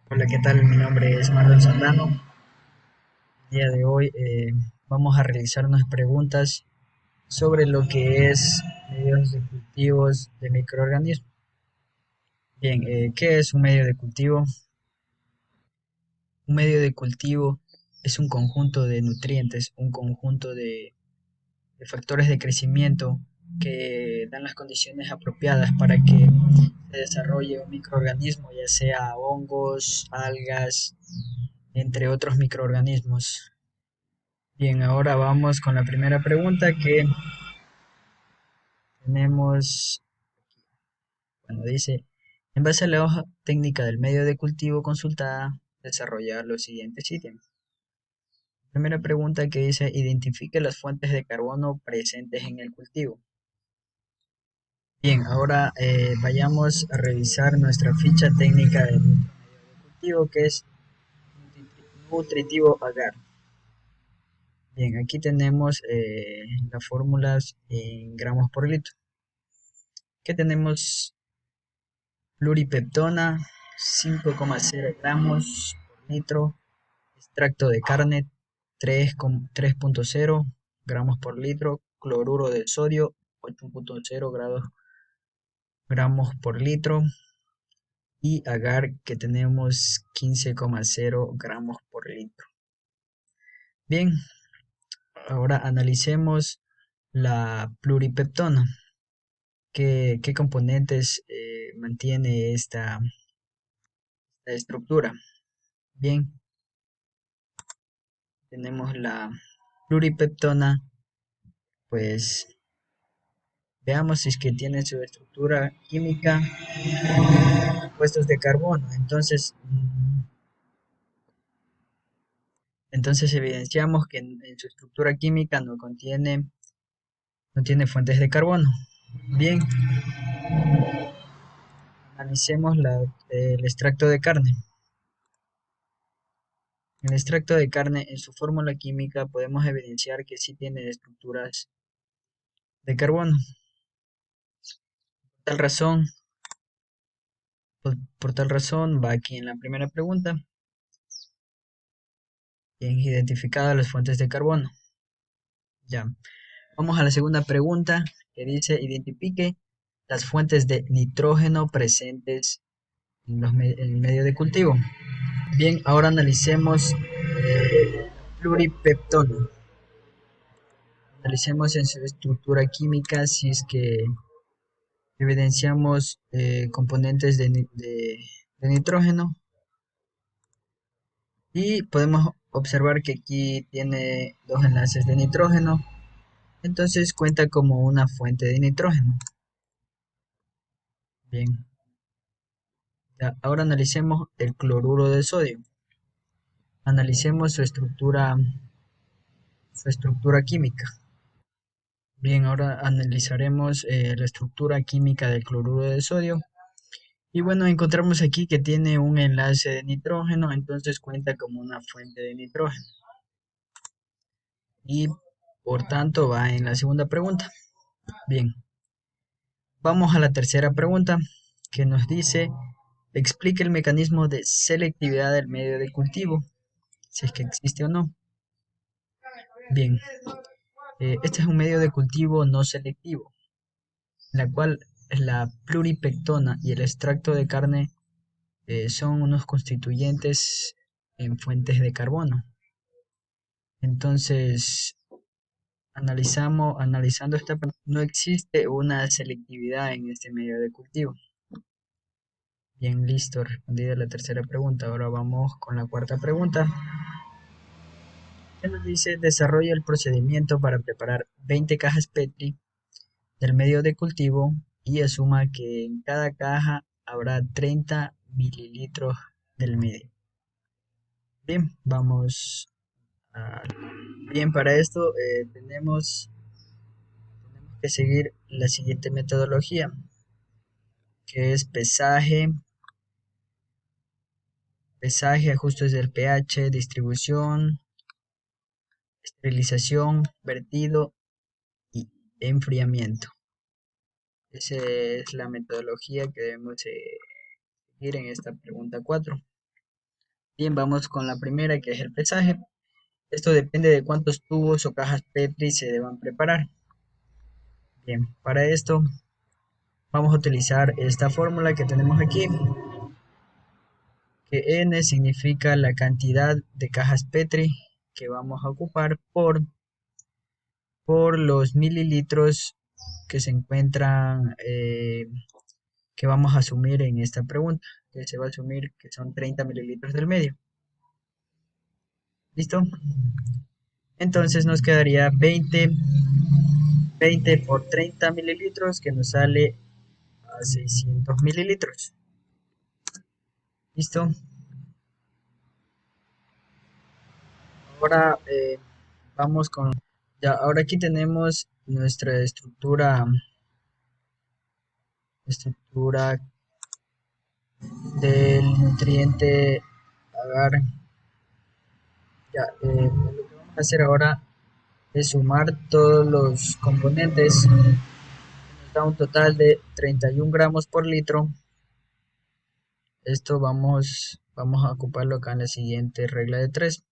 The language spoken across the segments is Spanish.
Hola, ¿qué tal? Mi nombre es Marlon Sandano. El día de hoy vamos a realizar unas preguntas sobre lo que es medios de cultivos de microorganismos. Bien, ¿qué es un medio de cultivo? Un medio de cultivo es un conjunto de nutrientes, un conjunto de factores de crecimiento que dan las condiciones apropiadas para que se desarrolle un microorganismo, ya sea hongos, algas, entre otros microorganismos. Bien, ahora vamos con la primera pregunta que tenemos. Bueno, dice, en base a la hoja técnica del medio de cultivo consultada, desarrollar los siguientes ítems. Primera pregunta que dice, identifique las fuentes de carbono presentes en el cultivo. Bien, ahora vayamos a revisar nuestra ficha técnica del medio de cultivo que es nutritivo agar. Bien, aquí tenemos las fórmulas en gramos por litro. ¿Qué tenemos? Pluripeptona 5,0 gramos por litro, extracto de carne 3,0 gramos por litro, cloruro de sodio 8,0 gramos por litro y agar que tenemos 15,0 gramos por litro. Bien, ahora analicemos la pluripeptona. ¿Qué componentes mantiene esta estructura? Bien, tenemos la pluripeptona, pues veamos si es que tiene su estructura química compuestos de carbono. Entonces evidenciamos que en su estructura química no tiene fuentes de carbono. Bien, analicemos el extracto de carne. En el extracto de carne, en su fórmula química, podemos evidenciar que sí tiene estructuras de carbono. Por tal razón, por tal razón, va aquí en la primera pregunta, bien identificadas las fuentes de carbono. Ya, vamos a la segunda pregunta que dice, identifique las fuentes de nitrógeno presentes en el medio de cultivo. Bien, ahora analicemos pluripeptona. Analicemos en su estructura química si es que evidenciamos componentes de nitrógeno y podemos observar que aquí tiene dos enlaces de nitrógeno, entonces cuenta como una fuente de nitrógeno. Bien, ya, ahora analicemos el cloruro de sodio. Analicemos su estructura química. Bien, ahora analizaremos la estructura química del cloruro de sodio. Y bueno, encontramos aquí que tiene un enlace de nitrógeno, entonces cuenta como una fuente de nitrógeno. Y por tanto va en la segunda pregunta. Bien, vamos a la tercera pregunta que nos dice, explique el mecanismo de selectividad del medio de cultivo, si es que existe o no. Bien, este es un medio de cultivo no selectivo, en la cual la pluripectona y el extracto de carne son unos constituyentes en fuentes de carbono. Entonces, analizando esta pregunta, no existe una selectividad en este medio de cultivo. Bien, listo, respondida la tercera pregunta. Ahora vamos con la cuarta pregunta. ¿Qué nos dice? Desarrolla el procedimiento para preparar 20 cajas Petri del medio de cultivo y asuma que en cada caja habrá 30 mililitros del medio. Bien, vamos a... Bien, para esto tenemos que seguir la siguiente metodología, que es pesaje, ajustes del pH, distribución, esterilización, vertido y enfriamiento. Esa es la metodología que debemos seguir en esta pregunta 4. Bien, vamos con la primera, que es el pesaje. Esto depende de cuántos tubos o cajas Petri se deban preparar. Bien, para esto vamos a utilizar esta fórmula que tenemos aquí, que N significa la cantidad de cajas Petri que vamos a ocupar por los mililitros que se encuentran, que vamos a asumir en esta pregunta, que se va a asumir que son 30 mililitros del medio. ¿Listo? Entonces nos quedaría 20 por 30 mililitros, que nos sale a 600 mililitros. ¿Listo? Ahora vamos con... Ya, ahora aquí tenemos nuestra estructura del nutriente agar. Ya, lo que vamos a hacer ahora es sumar todos los componentes. Nos da un total de 31 gramos por litro. Esto vamos a ocuparlo acá en la siguiente regla de 3.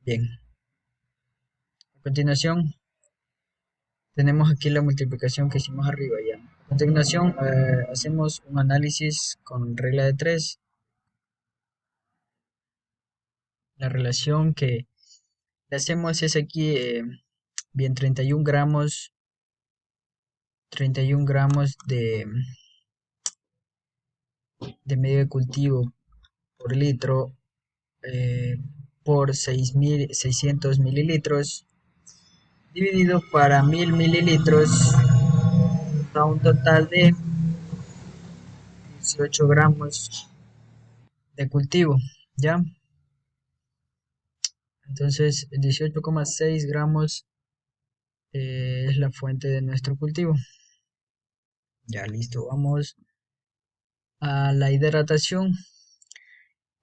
Bien, a continuación tenemos aquí la multiplicación que hicimos arriba ya. A continuación hacemos un análisis con regla de 3. La relación que le hacemos es aquí, bien, 31 gramos de medio de cultivo por litro, por 600 mililitros, dividido para 1000 mililitros, da un total de 18 gramos de cultivo, ¿ya? Entonces 18,6 gramos es la fuente de nuestro cultivo. Ya listo, vamos a la hidratación.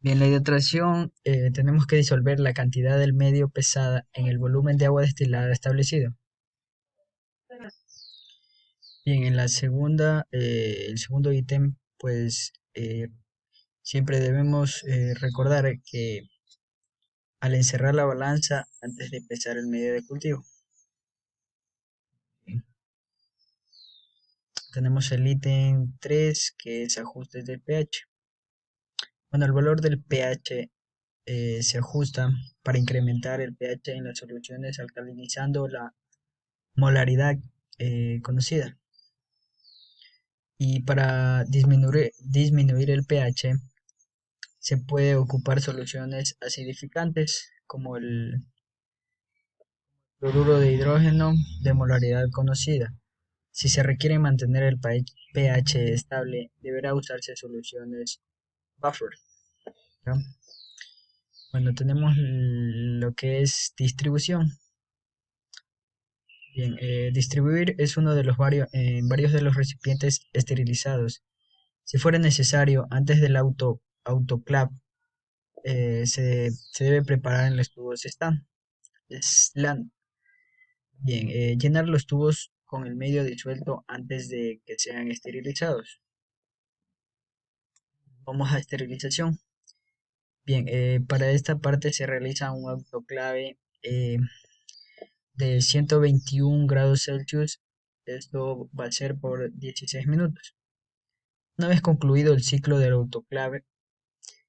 Bien, la hidratación, tenemos que disolver la cantidad del medio pesada en el volumen de agua destilada establecido. Bien, en la segunda, el segundo ítem, pues siempre debemos recordar que al encerrar la balanza antes de pesar el medio de cultivo. Bien, tenemos el ítem 3, que es ajustes del pH. Bueno, el valor del pH se ajusta para incrementar el pH en las soluciones alcalinizando la molaridad conocida. Y para disminuir el pH se puede ocupar soluciones acidificantes como el cloruro de hidrógeno de molaridad conocida. Si se requiere mantener el pH estable, deberá usarse soluciones buffer, ¿no? Bueno, tenemos lo que es distribución. Bien, distribuir es uno de los varios de los recipientes esterilizados. Si fuera necesario, antes del autoclave, se debe preparar en los tubos SLAN. Bien, llenar los tubos con el medio disuelto antes de que sean esterilizados. Vamos a esterilización. Bien, para esta parte se realiza un autoclave de 121 grados Celsius. Esto va a ser por 16 minutos. Una vez concluido el ciclo del autoclave,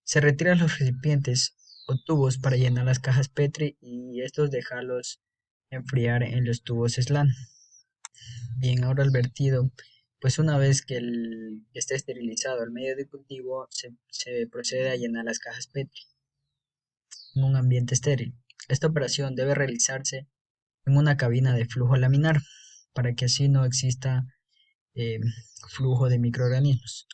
se retiran los recipientes o tubos para llenar las cajas Petri y estos dejarlos enfriar en los tubos SLAN. Bien, ahora el vertido, pues una vez que esté esterilizado el medio de cultivo, se procede a llenar las cajas Petri en un ambiente estéril. Esta operación debe realizarse en una cabina de flujo laminar para que así no exista eh, flujo de microorganismos.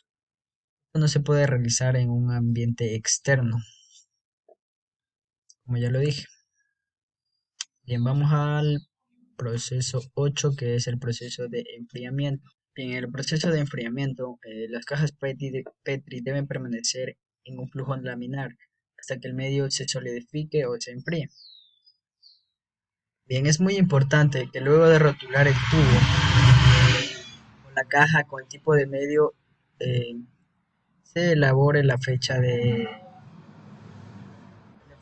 Esto no se puede realizar en un ambiente externo, como ya lo dije. Bien, vamos al proceso 8, que es el proceso de enfriamiento. Bien, en el proceso de enfriamiento, las cajas Petri deben permanecer en un flujo laminar hasta que el medio se solidifique o se enfríe. Bien, es muy importante que luego de rotular el tubo o la caja con el tipo de medio, se elabore la fecha de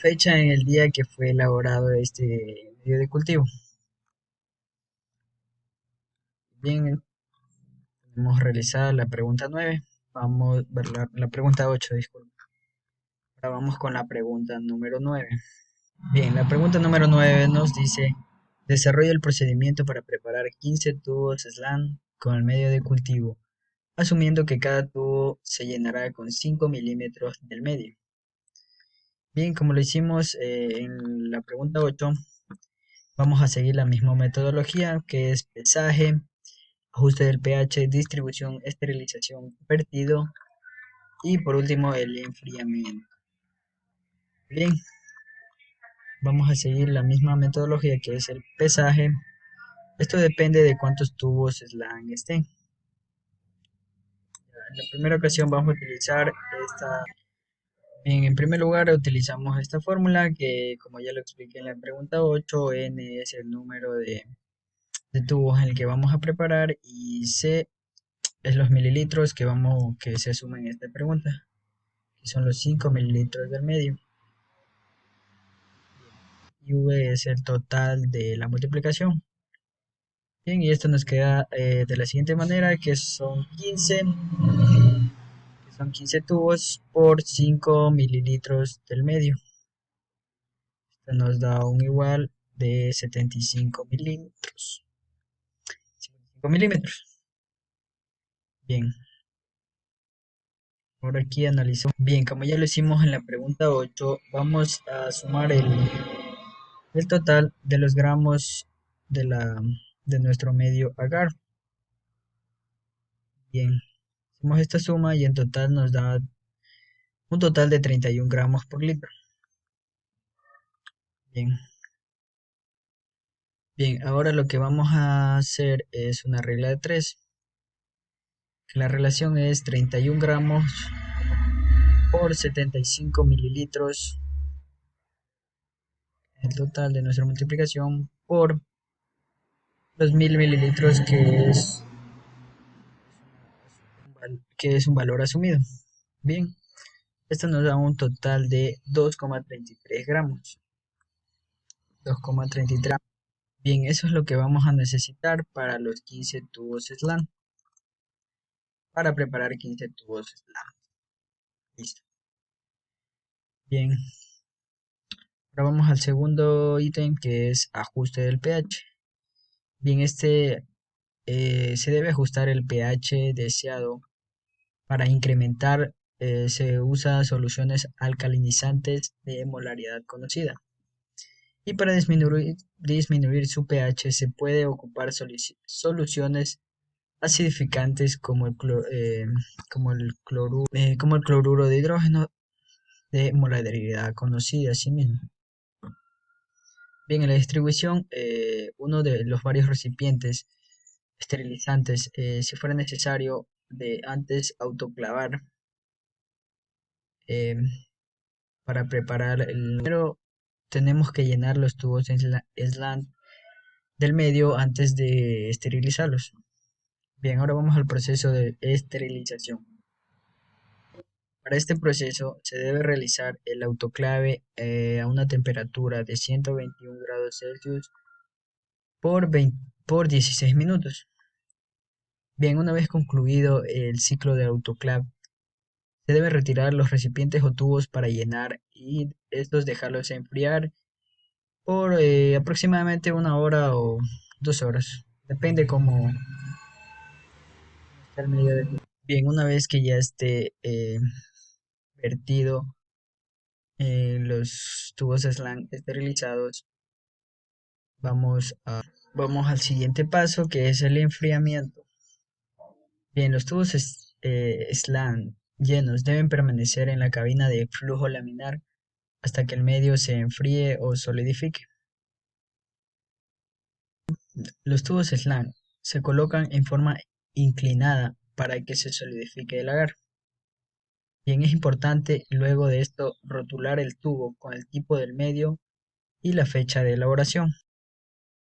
fecha en el día que fue elaborado este medio de cultivo. Bien, hemos realizado la pregunta 9. Vamos a ver la pregunta 8, disculpe. Ahora vamos con la pregunta número 9. Bien, la pregunta número 9 nos dice, desarrolla el procedimiento para preparar 15 tubos slam con el medio de cultivo, asumiendo que cada tubo se llenará con 5 milímetros del medio. Bien, como lo hicimos en la pregunta 8, vamos a seguir la misma metodología, que es pesaje, ajuste del pH, distribución, esterilización, vertido y por último el enfriamiento. Bien, vamos a seguir la misma metodología, que es el pesaje. Esto depende de cuántos tubos slam estén. En la primera ocasión vamos a utilizar esta. Bien, en primer lugar utilizamos esta fórmula que, como ya lo expliqué en la pregunta 8, N es el número de tubos en el que vamos a preparar y C es los mililitros que se asumen en esta pregunta, que son los 5 mililitros del medio. Y V es el total de la multiplicación. Bien, y esto nos queda de la siguiente manera, que son 15 tubos por 5 mililitros del medio. Esto nos da un igual de 75 milímetros. 75 milímetros. Bien, ahora aquí analizamos. Bien, como ya lo hicimos en la pregunta 8, vamos a sumar el total de los gramos de, de nuestro medio agar. Bien, hacemos esta suma y en total nos da un total de 31 gramos por litro. Bien. Bien, ahora lo que vamos a hacer es una regla de 3. La relación es 31 gramos por 75 mililitros, el total de nuestra multiplicación, por los 1000 mililitros, que es un valor asumido. Bien, esto nos da un total de 2,33 gramos. 2,33. Bien, eso es lo que vamos a necesitar para los 15 tubos slam. Para preparar 15 tubos slam. Listo. Bien, ahora vamos al segundo ítem, que es ajuste del pH. Bien, se debe ajustar el pH deseado. Para incrementar, se usa soluciones alcalinizantes de molaridad conocida. Y para disminuir su pH se puede ocupar soluciones acidificantes como el cloruro de hidrógeno de molaridad conocida asimismo. Bien, en la distribución, uno de los varios recipientes esterilizantes, si fuera necesario, de antes autoclavar eh, para preparar el número, tenemos que llenar los tubos slant del medio antes de esterilizarlos. Bien, ahora vamos al proceso de esterilización. Para este proceso se debe realizar el autoclave a una temperatura de 121 grados Celsius por 16 minutos. Bien, una vez concluido el ciclo de autoclave, se debe retirar los recipientes o tubos para llenar y estos dejarlos enfriar por aproximadamente 1 hora o 2 horas. Depende cómo está el medio de... Bien, una vez que ya esté vertido los tubos slang esterilizados, vamos al siguiente paso, que es el enfriamiento. Bien, los tubos slang llenos deben permanecer en la cabina de flujo laminar hasta que el medio se enfríe o solidifique. Los tubos slang se colocan en forma inclinada para que se solidifique el agar. Bien, es importante luego de esto rotular el tubo con el tipo del medio y la fecha de elaboración.